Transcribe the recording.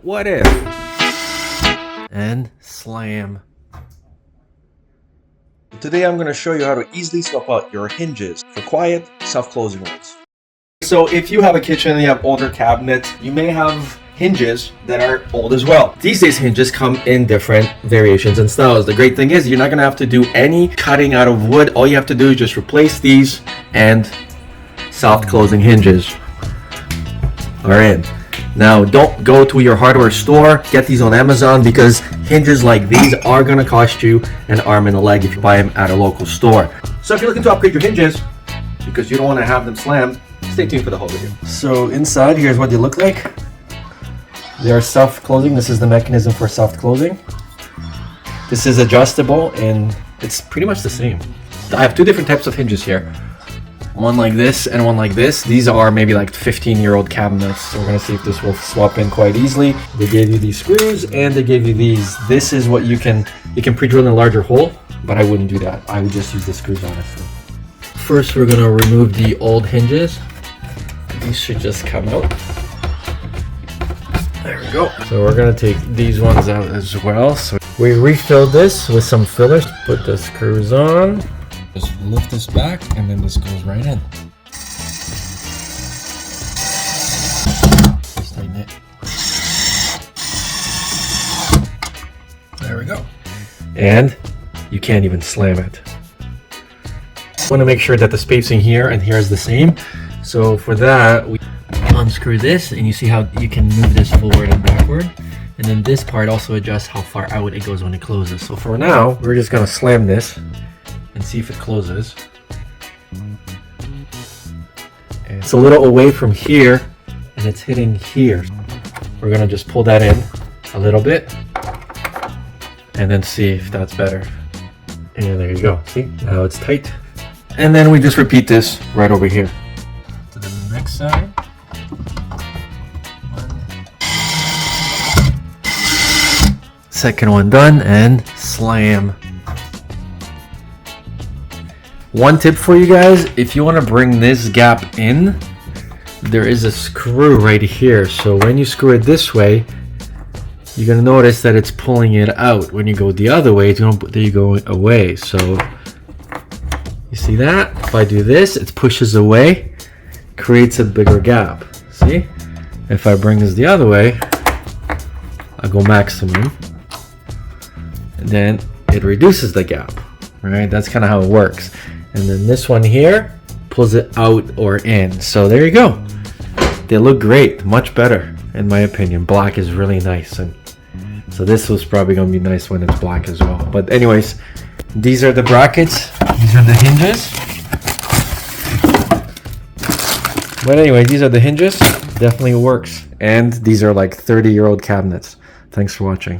What if? And slam. Today I'm going to show you how to easily swap out your hinges for quiet, self-closing ones. So if you have a kitchen and you have older cabinets, you may have hinges that are old as well. These days hinges come in different variations and styles. The great thing is you're not going to have to do any cutting out of wood. All you have to do is just replace these and self-closing hinges are in. Now don't go to your hardware store, get these on Amazon, because hinges like these are going to cost you an arm and a leg if you buy them at a local store. So if you're looking to upgrade your hinges because you don't want to have them slammed, stay tuned for the whole video. So inside, here's what they look like. They are self-closing. This is the mechanism for self-closing. This is adjustable and it's pretty much the same. I have two different types of hinges here. One like this and one like this. These are maybe like 15-year-old cabinets. So we're gonna see if this will swap in quite easily. They gave you these screws and they gave you these. This is what you can pre-drill in a larger hole, but I wouldn't do that. I would just use the screws honestly. First, we're gonna remove the old hinges. These should just come out. There we go. So we're gonna take these ones out as well. So we refilled this with some fillers. Put the screws on. Just lift this back and then this goes right in. Just tighten it. There we go. And you can't even slam it. Want to make sure that the spacing here and here is the same. So for that, we unscrew this and you see how you can move this forward and backward. And then this part also adjusts how far out it goes when it closes. So for now, we're just gonna slam this and see if it closes. And it's a little away from here and it's hitting here. We're gonna just pull that in a little bit and then see if that's better. And there you go. See, now it's tight. And then we just repeat this right over here. To the next side. Second one done and slam. One tip for you guys, if you want to bring this gap in, there is a screw right here. So when you screw it this way, you're going to notice that it's pulling it out. When you go the other way, you go away. So you see that? If I do this, it pushes away, creates a bigger gap. See? If I bring this the other way, I go maximum, and then it reduces the gap. Right? That's kind of how it works. And then this one here pulls it out or in. So there you go. They look great, much better in my opinion. Black is really nice, and so this was probably gonna be nice when it's black as well. But anyways, these are the brackets. These are the hinges. But anyway, these are the hinges. Definitely works. And these are like 30-year-old cabinets. Thanks for watching.